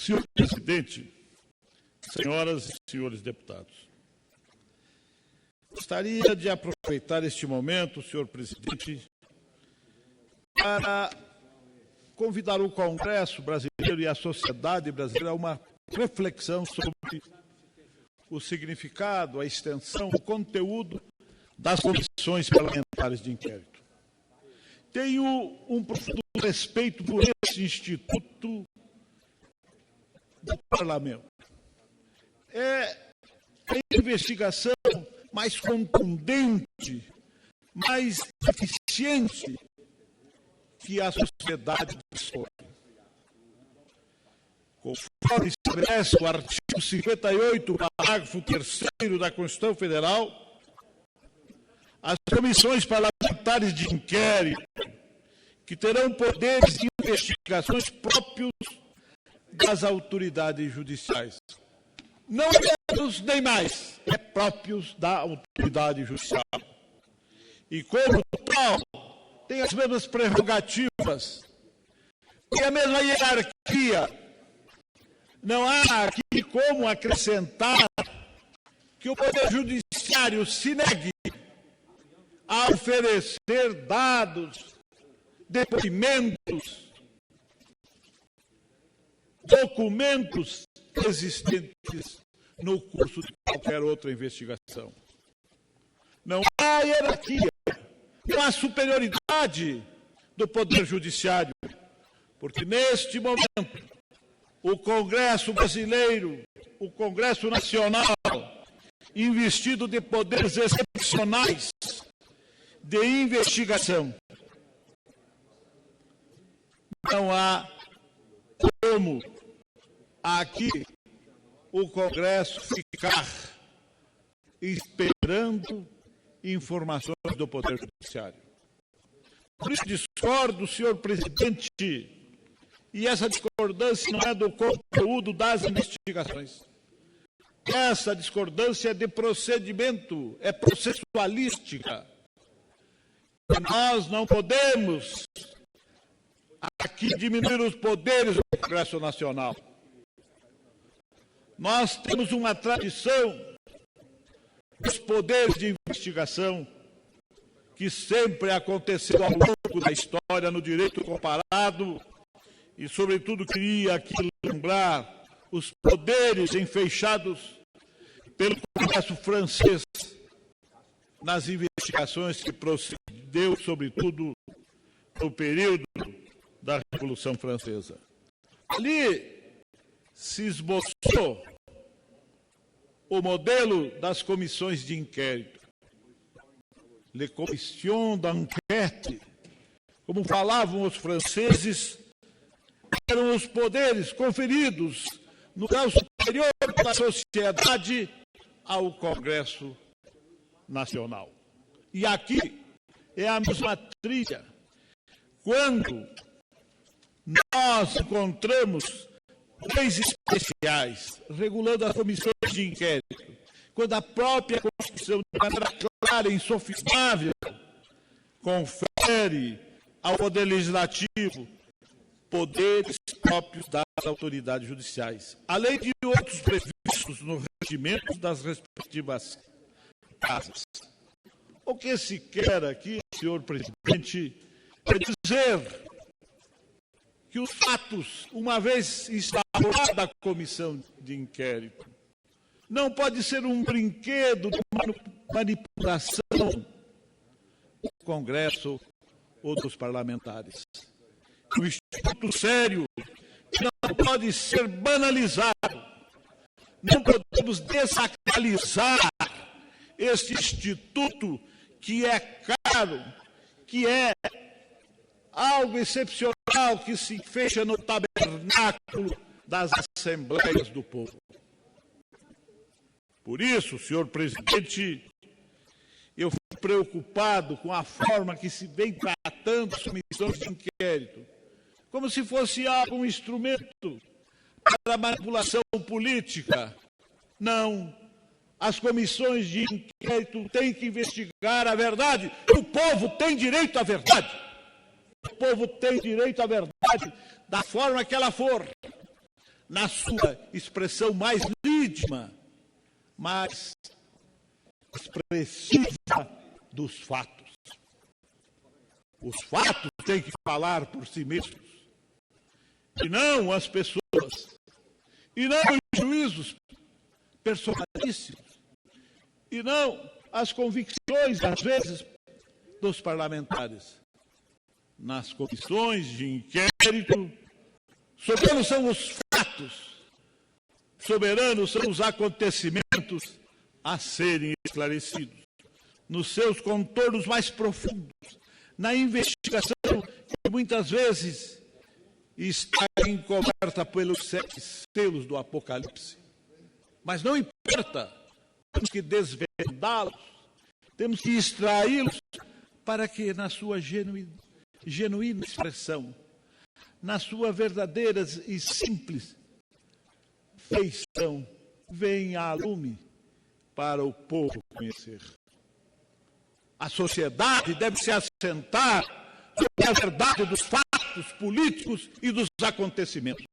Senhor presidente, senhoras e senhores deputados, gostaria de aproveitar este momento, senhor presidente, para convidar o Congresso brasileiro e a sociedade brasileira a uma reflexão sobre o significado, a extensão, o conteúdo das comissões parlamentares de inquérito. Tenho um profundo respeito por esse instituto do Parlamento. É a investigação mais contundente, mais eficiente que a sociedade dispõe. Conforme estabelece o artigo 58, parágrafo 3º da Constituição Federal, as comissões parlamentares de inquérito, que terão poderes de investigações próprios das autoridades judiciais. Não é menos nem mais, é próprios da autoridade judicial. E como tal, tem as mesmas prerrogativas, tem a mesma hierarquia. Não há aqui como acrescentar que o Poder Judiciário se negue a oferecer dados, depoimentos, documentos existentes no curso de qualquer outra investigação. Não há hierarquia, não há superioridade do Poder Judiciário, porque neste momento o Congresso brasileiro, o Congresso Nacional, investido de poderes excepcionais de investigação, não há como aqui o Congresso ficar esperando informações do Poder Judiciário. Por isso discordo, senhor presidente, e essa discordância não é do conteúdo das investigações. Essa discordância é de procedimento, é processualística. E nós não podemos aqui diminuir os poderes do Congresso Nacional. Nós temos uma tradição dos poderes de investigação que sempre aconteceu ao longo da história no direito comparado e, sobretudo, queria aqui lembrar os poderes enfeixados pelo Congresso francês nas investigações que procedeu, sobretudo, no período da Revolução Francesa. Ali se esboçou o modelo das comissões de inquérito. Les commissions d'enquête, como falavam os franceses, eram os poderes conferidos no grau superior da sociedade ao Congresso Nacional. E aqui é a mesma trilha. Quando nós encontramos leis especiais regulando as comissões de inquérito, quando a própria Constituição, de maneira clara e insofismável, confere ao Poder Legislativo poderes próprios das autoridades judiciais, além de outros previstos nos regimentos das respectivas casas. O que se quer aqui, senhor presidente, é dizer que os fatos, uma vez instaurada a comissão de inquérito, não pode ser um brinquedo de manipulação do Congresso ou dos parlamentares. Um instituto sério que não pode ser banalizado. Não podemos desacralizar este instituto que é caro, que é algo excepcional que se fecha no tabernáculo das Assembleias do Povo. Por isso, senhor presidente, eu fico preocupado com a forma que se vem tratando as comissões de inquérito, como se fosse um instrumento para a manipulação política. Não. As comissões de inquérito têm que investigar a verdade. O povo tem direito à verdade. O povo tem direito à verdade da forma que ela for. na sua expressão mais legítima, mais expressiva dos fatos. Os fatos têm que falar por si mesmos, e não as pessoas, e não os juízos personalíssimos, e não as convicções, às vezes, dos parlamentares. Nas comissões de inquérito, soberanos são os fatos, soberanos são os acontecimentos a serem esclarecidos, nos seus contornos mais profundos, na investigação que muitas vezes está encoberta pelos 7 selos do Apocalipse. Mas não importa, temos que desvendá-los, temos que extraí-los para que na sua genuína expressão, na sua verdadeira e simples feição, venha a lume para o povo conhecer. A sociedade deve se assentar sobre a verdade dos fatos políticos e dos acontecimentos.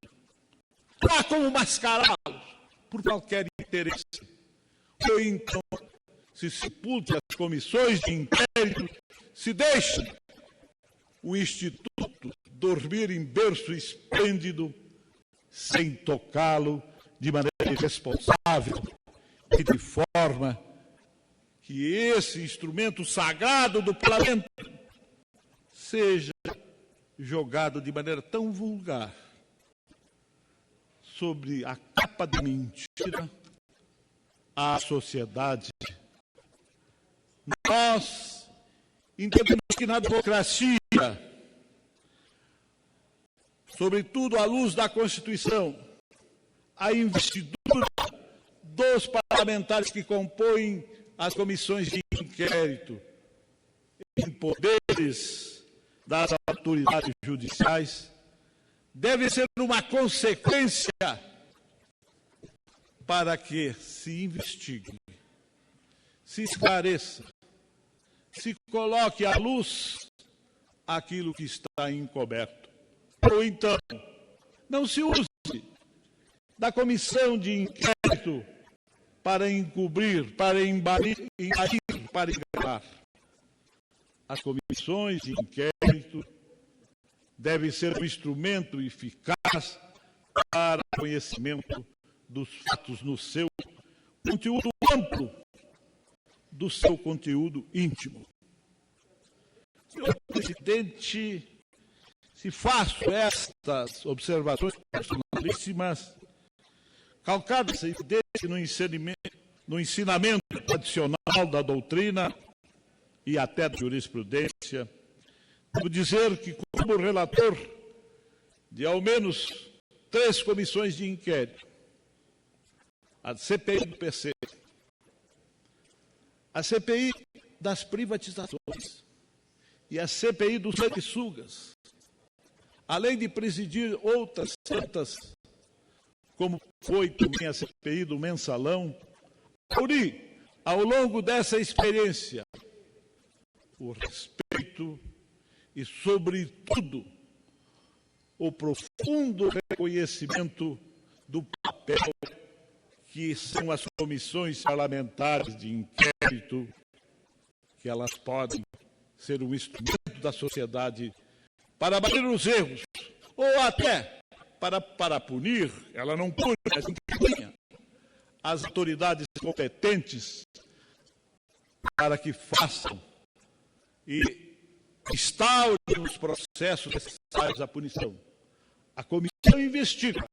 Não há como mascará-los por qualquer interesse. Ou então se sepulte as comissões de inquérito, se deixe o Instituto dormir em berço esplêndido, sem tocá-lo de maneira irresponsável e de forma que esse instrumento sagrado do parlamento seja jogado de maneira tão vulgar sobre a capa da mentira à sociedade. Nós entendemos que na democracia, sobretudo à luz da Constituição, a investidura dos parlamentares que compõem as comissões de inquérito em poderes das autoridades judiciais deve ser uma consequência para que se investigue, se esclareça, se coloque à luz aquilo que está encoberto. Ou então, não se use da comissão de inquérito para encobrir, para embalir, para enganar. As comissões de inquérito devem ser um instrumento eficaz para o conhecimento dos fatos no seu conteúdo amplo, do seu conteúdo íntimo. Senhor presidente, se faço estas observações personalíssimas, calcadas no ensinamento tradicional da doutrina e até da jurisprudência, devo dizer que, como relator de ao menos 3 comissões de inquérito, a CPI do PC, a CPI das privatizações e a CPI dos sanguessugas, além de presidir outras tantas, como foi também a CPI do Mensalão, uni ao longo dessa experiência o respeito e, sobretudo, o profundo reconhecimento do papel que são as comissões parlamentares de inquérito, que elas podem ser um instrumento da sociedade para abater os erros, ou até para punir, ela não pune, mas encaminha as autoridades competentes para que façam e instaurem os processos necessários à punição. A comissão investiga,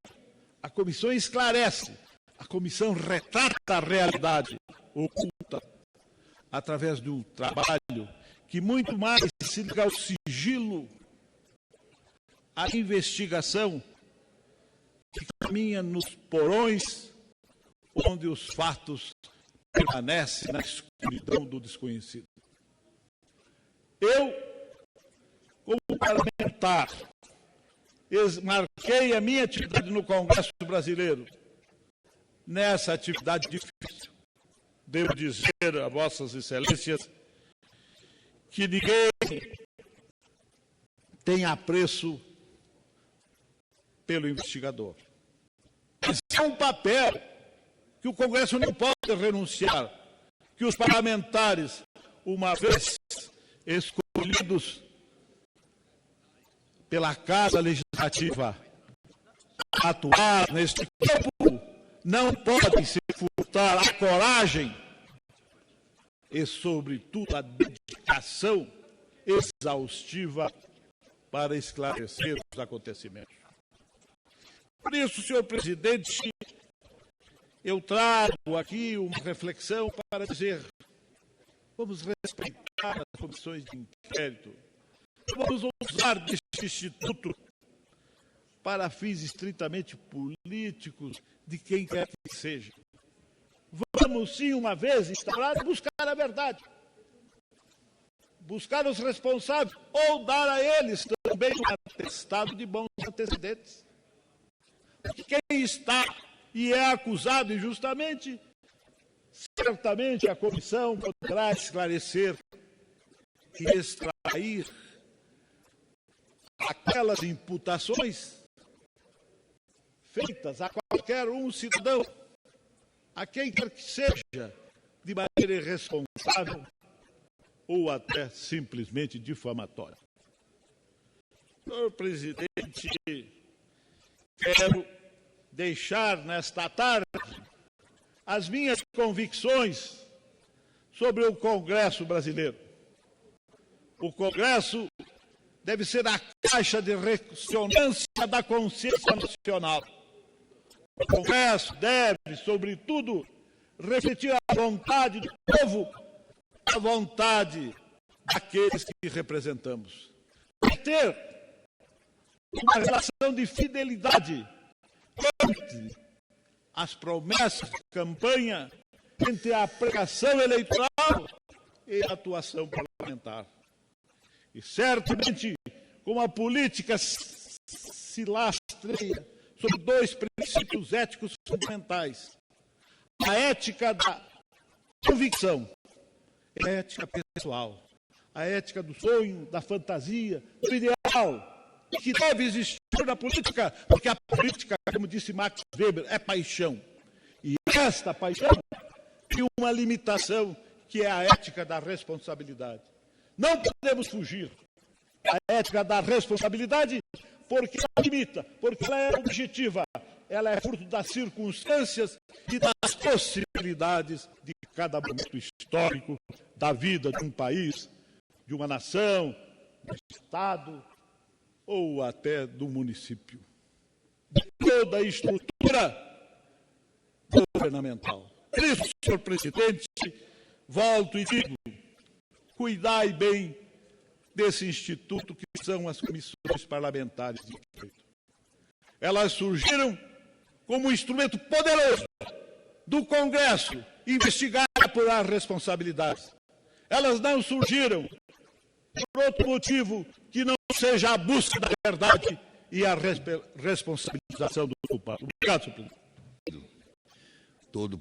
a comissão esclarece, a comissão retrata a realidade oculta através do trabalho que muito mais se liga ao sigilo, à investigação que caminha nos porões onde os fatos permanecem na escuridão do desconhecido. Eu, como parlamentar, marquei a minha atividade no Congresso Brasileiro nessa atividade difícil. Devo dizer a vossas excelências que ninguém tem apreço pelo investigador. é um papel que o Congresso não pode renunciar, que os parlamentares, uma vez escolhidos pela Casa Legislativa, atuar neste campo, não podem se furtar a coragem e, sobretudo, a dedicação exaustiva para esclarecer os acontecimentos. Por isso, senhor presidente, eu trago aqui uma reflexão para dizer: vamos respeitar as comissões de inquérito, vamos usar deste instituto para fins estritamente políticos de quem quer que seja. Vamos, sim, uma vez instaurado, buscar a verdade, buscar os responsáveis, ou dar a eles também um atestado de bons antecedentes. Porque quem está e é acusado injustamente, certamente a comissão poderá esclarecer e extrair aquelas imputações feitas a qualquer um cidadão, a quem quer que seja, de maneira irresponsável ou até simplesmente difamatória. Senhor presidente, quero deixar nesta tarde as minhas convicções sobre o Congresso brasileiro. O Congresso deve ser a caixa de ressonância da consciência nacional. O Congresso deve, sobretudo, refletir a vontade do povo, a vontade daqueles que representamos. Ter uma relação de fidelidade entre as promessas de campanha, entre a pregação eleitoral e a atuação parlamentar. E certamente, como a política se lastreia sobre dois princípios éticos fundamentais: a ética da convicção e a ética pessoal, a ética do sonho, da fantasia, do ideal, que deve existir na política, porque a política, como disse Max Weber, é paixão. E esta paixão tem uma limitação, que é a ética da responsabilidade. Não podemos fugir da ética da responsabilidade, porque ela limita, porque ela é objetiva, ela é fruto das circunstâncias e das possibilidades de cada momento histórico da vida de um país, de uma nação, de um Estado ou até do município, de toda a estrutura governamental. Por isso, senhor presidente, volto e digo: cuidai bem desse instituto que são as comissões parlamentares de inquérito. Elas surgiram como um instrumento poderoso do Congresso investigar e apurar responsabilidades. Elas não surgiram por outro motivo que não seja a busca da verdade e a responsabilização do culpado. Obrigado, senhor presidente. Todo